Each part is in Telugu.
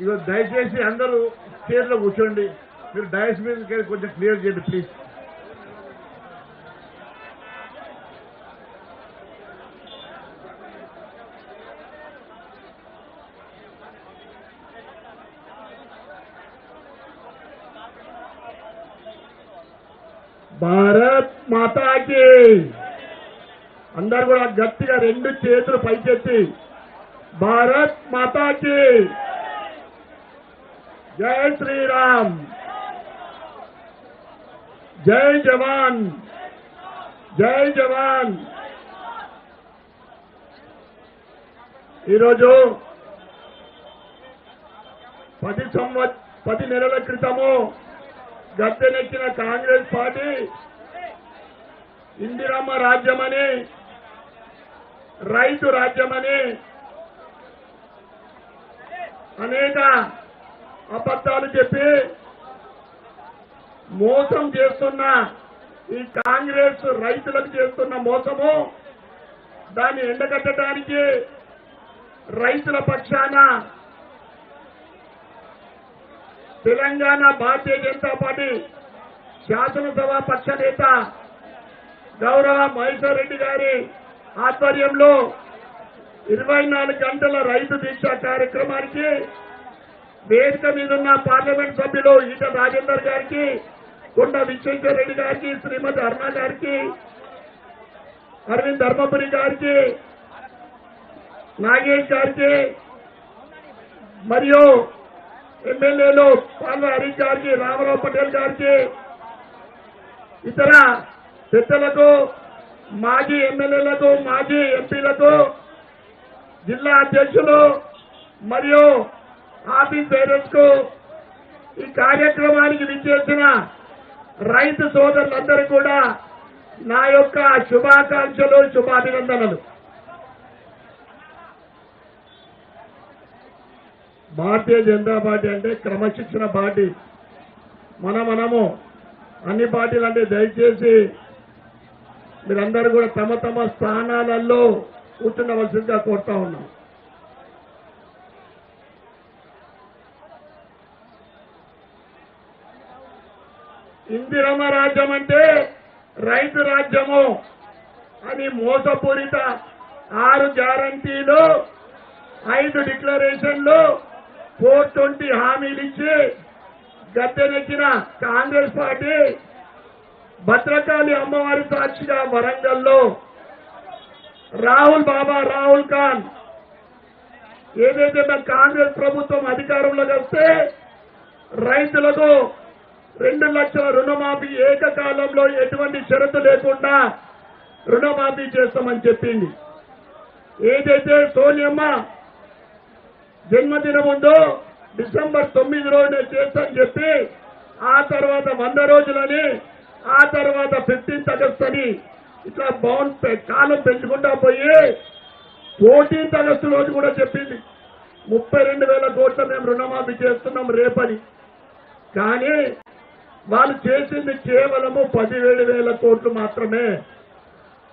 ఇక దయచేసి అందరూ స్టేజ్లో కూర్చోండి. మీరు డయస్ మీద కొంచెం క్లియర్ చేయండి ప్లీజ్. భారత్ మాతాకి అందరు కూడా గట్టిగా రెండు చేతులు పైకెత్తి భారత్ మాతాకి జై శ్రీరామ్, జై జవాన్, జై జవాన్. ఈరోజు 10 నెలల క్రితము గద్దెనెక్కిన కాంగ్రెస్ పార్టీ ఇందిరమ్మ రాజ్యమని, రైతు రాజ్యమని అనేక అబద్ధాలు చెప్పి మోసం చేస్తున్న ఈ కాంగ్రెస్ రైతులకు చేస్తున్న మోసము, దాన్ని ఎండగట్టడానికి రైతుల పక్షాన తెలంగాణ భారతీయ జనతా పార్టీ శాసనసభ పక్ష నేత గౌరవ మహేశ్వర్ రెడ్డి గారి ఆధ్వర్యంలో 24 గంటల రైతు దీక్ష కార్యక్రమానికి వేదిక మీదున్న పార్లమెంట్ సభ్యులు ఈటల రాజేందర్ గారికి, కొండ విశ్వేశ్వర రెడ్డి గారికి, శ్రీమతి అరుణ గారికి, అరవింద్ ధర్మపురి గారికి, నాగేష్ గారికి, మరియు ఎమ్మెల్యేలు పాల్వ హరీష్ గారికి, రామారావు పటేల్ గారికి, ఇతర పెద్దలకు, మాజీ ఎమ్మెల్యేలకు, మాజీ ఎంపీలకు, జిల్లా అధ్యక్షులు మరియు ఆఫీస్ బేరర్స్ కు, ఈ కార్యక్రమానికి విచ్చేసిన రైతు సోదరులందరూ కూడా నా యొక్క శుభాకాంక్షలు, శుభాభినందనలు. భారతీయ జనతా పార్టీ అంటే క్రమశిక్షణ పార్టీ. మనము అన్ని పార్టీలు అంటే దయచేసి మీరందరూ కూడా తమ తమ స్థానాలలో కూర్చుండవలసిందిగా కోరుతా ఉన్నాం. ఇందిరమ్మ రాజ్యం అంటే రైతు రాజ్యము అని మోసపూరిత 6 గ్యారంటీలు, 5 డిక్లరేషన్లు, 420 హామీలు ఇచ్చి గద్దెనెక్కిన కాంగ్రెస్ పార్టీ భద్రకాళి అమ్మవారి సాక్షిగా వరంగల్లో రాహుల్ ఖాన్ ఏదైతే కాంగ్రెస్ ప్రభుత్వం అధికారంలోకి వస్తే రైతులకు 2 లక్షల రుణమాఫీ ఏకకాలంలో ఎటువంటి షరతు లేకుండా రుణమాఫీ చేస్తామని చెప్పింది. ఏదైతే సోనియమ్మ జన్మదినం ఉందో డిసెంబర్ 9 రోజునే చేస్తామని చెప్పి, ఆ తర్వాత 100 రోజులని, ఆ తర్వాత 15th ఆగస్టు అని ఇట్లా కాలం పెంచుకుంటా పోయి 14th ఆగస్టు రోజు కూడా చెప్పింది 32,000 కోట్ల మేము రుణమాఫీ చేస్తున్నాం రేపని. కానీ వాళ్ళు చేసింది కేవలము 17,000 కోట్లు మాత్రమే.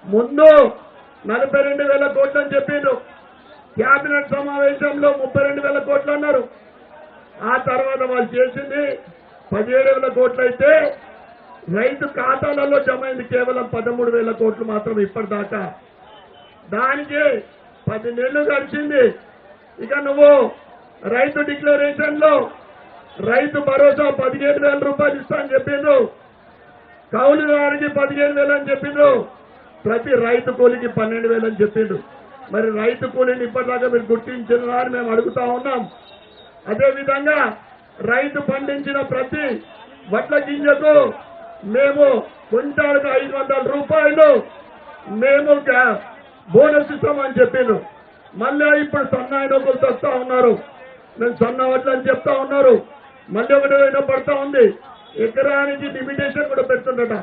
ముందు 42,000 కోట్లు అని చెప్పిండ్రు. క్యాబినెట్ సమావేశంలో 32,000 కోట్లు అన్నారు. ఆ తర్వాత వాళ్ళు చేసింది 17,000 కోట్లు అయితే రైతు ఖాతాలలో జమ అయింది కేవలం 13,000 కోట్లు మాత్రం ఇప్పటిదాకా. దానికి 10 నెలలు గడిచింది. ఇక నువ్వు రైతు డిక్లరేషన్ లో రైతు భరోసా 15,000 రూపాయలు ఇస్తా అని చెప్పిండ్రు. కౌలుదారికి 15,000 అని చెప్పిండ్రు. ప్రతి రైతు కూలికి 12,000 అని చెప్పిండ్రు. మరి రైతు కూలీని ఇప్పటిదాకా మీరు గుర్తించినారా అని మేము అడుగుతా ఉన్నాం. అదేవిధంగా రైతు పండించిన ప్రతి వడ్ల గింజకు మేము క్వింటాల్కు 500 రూపాయలు మేము బోనస్ ఇస్తామని చెప్పిండ్రు. మళ్ళీ ఇప్పుడు సన్నాయి నొక్కులు తెస్తా ఉన్నారు. మేము సన్న వడ్లు అని చెప్తా ఉన్నారు. మళ్ళీ ఒకటి పడతా ఉంది. ఎకరానికి లిమిటేషన్ కూడా పెడుతుండట.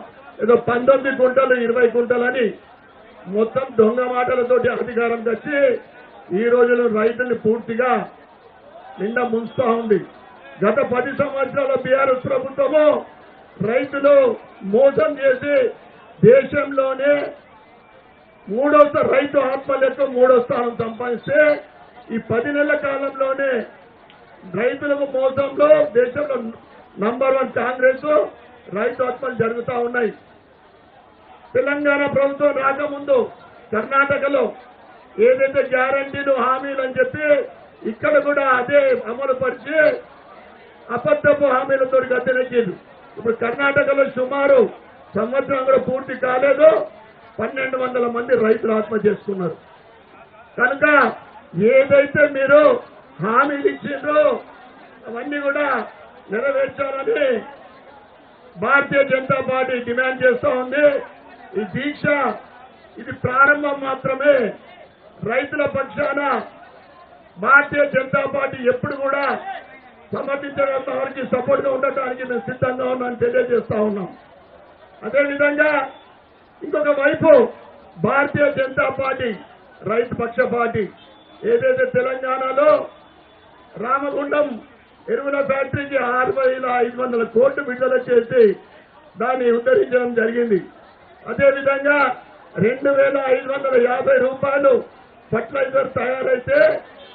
ఏదో 19 కుంటలు 20 కుంటలని మొత్తం దొంగ మాటలతోటి అధికారం తెచ్చి ఈ రోజులో రైతుల్ని పూర్తిగా నిండా ముంచుతా ఉంది. గత 10 సంవత్సరాల బీఆర్ఎస్ ప్రభుత్వము రైతులు మోసం చేసి దేశంలోనే రైతు ఆత్మహత్యకు 3వ స్థానం సంపాదిస్తే ఈ 10 నెలల కాలంలోనే రైతులకు మోసంలో దేశంలో నంబర్ 1 కాంగ్రెస్. రైతు ఆత్మలు జరుగుతూ ఉన్నాయి. తెలంగాణ ప్రభుత్వం రాకముందు కర్ణాటకలో ఏదైతే గ్యారంటీలు హామీలు అని చెప్పి ఇక్కడ కూడా అదే అమలు పరిచి అబద్ధపు హామీలతో గద్దెనెక్కింది. ఇప్పుడు కర్ణాటకలో సుమారు సంవత్సరం కూడా పూర్తి కాలేదు, 1200 మంది రైతులు ఆత్మహత్య చేసుకున్నారు. కనుక ఏదైతే మీరు హామీలు ఇచ్చిండ్రో అవన్నీ కూడా నెరవేర్చాలని భారతీయ జనతా పార్టీ డిమాండ్ చేస్తూ ఉంది. ఈ దీక్ష ఇది ప్రారంభం మాత్రమే. రైతుల పక్షాన భారతీయ జనతా పార్టీ ఎప్పుడు కూడా సమర్థించడంత వారికి సపోర్ట్ గా ఉండటానికి మేము సిద్ధంగా ఉన్నామని తెలియజేస్తా ఉన్నాం. అదేవిధంగా ఇంకొక వైపు భారతీయ జనతా పార్టీ రైతు పక్ష పార్టీ ఏదైతే తెలంగాణలో రామగుండం ఎరువుల ఫ్యాక్టరీకి 6,500 కోట్లు విడుదల చేసి దాన్ని ఉద్ధరించడం జరిగింది. అదేవిధంగా 2,550 రూపాయలు ఫర్టిలైజర్ తయారైతే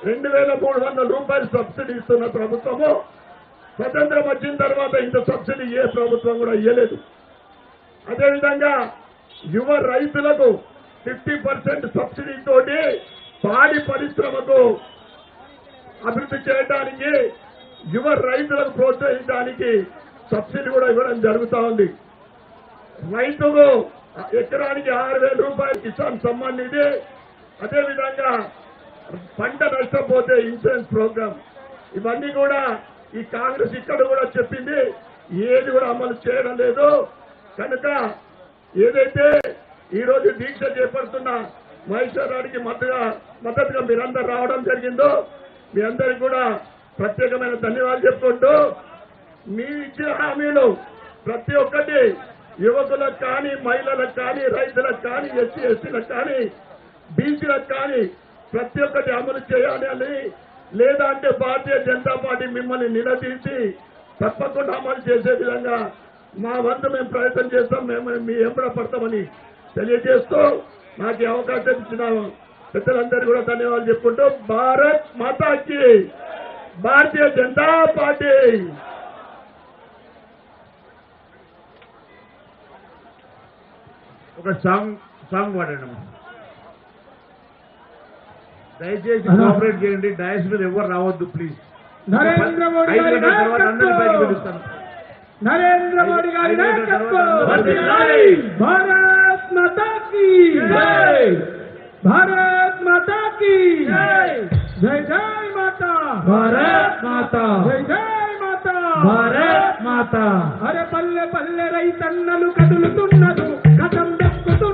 2,300 రూపాయలు సబ్సిడీ ఇస్తున్న ప్రభుత్వము. స్వతంత్రం వచ్చిన తర్వాత ఇంత సబ్సిడీ ఏ ప్రభుత్వం కూడా ఇవ్వలేదు. అదేవిధంగా యువ రైతులకు 50% సబ్సిడీ తోటి పాడి పరిశ్రమకు అభివృద్ధి చేయడానికి యువ రైతులకు ప్రోత్సహించడానికి సబ్సిడీ కూడా ఇవ్వడం జరుగుతూ ఉంది. రైతుకు ఎకరానికి 6,000 రూపాయలు కిసాన్ సమ్మాన్ నిధి, అదేవిధంగా పంట నష్టపోతే ఇన్సూరెన్స్ ప్రోగ్రామ్, ఇవన్నీ కూడా ఈ కాంగ్రెస్ ఇక్కడ కూడా చెప్పింది, ఏది కూడా అమలు చేయడం లేదు. కనుక ఏదైతే ఈ రోజు దీక్ష చేపడుతున్న మహేశ్వరరావుకి మద్దతుగా మీరందరూ రావడం జరిగిందో మీ అందరికీ కూడా ప్రత్యేకమైన ధన్యవాదాలు చెప్పుకుంటూ, మీరు ఇచ్చిన హామీలు ప్రతి ఒక్కటి యువకులకు కానీ, మహిళలకు కానీ, రైతులకు కానీ, ఎస్సీ ఎస్టీలకు కానీ, బీసీలకు కానీ ప్రతి ఒక్కటి అమలు చేయాలి అని, లేదా అంటే భారతీయ జనతా పార్టీ మిమ్మల్ని నిలదీసి తప్పకుండా అమలు చేసే విధంగా మా వంతు మేము ప్రయత్నం చేస్తాం, మేము మీ ఎంబడ పడతామని తెలియజేస్తూ నాకు ఈ అవకాశం ఇచ్చిన పెద్దలందరూ కూడా ధన్యవాదాలు చెప్పుకుంటూ, భారత్ మాతాకి, భారతీయ జనతా పార్టీ. ఒక సాంగ్ పాడండి. దయచేసి కోఆపరేట్ చేయండి. డయాస్ మీద ఎవరు రావద్దు ప్లీజ్. నరేంద్ర మోడీ గారి నాయకత్వం, నరేంద్ర మోడీ గారి నాయకత్వం, భారత్ మాతా కీ జై, భారత్ మాతా కీ జై, జై జై మాతా, భారత్ మాతా, జై జై మాతా, భారత్ మాతా. అరే పల్లె పల్లె రైతన్నలు కదులుతున్నారు.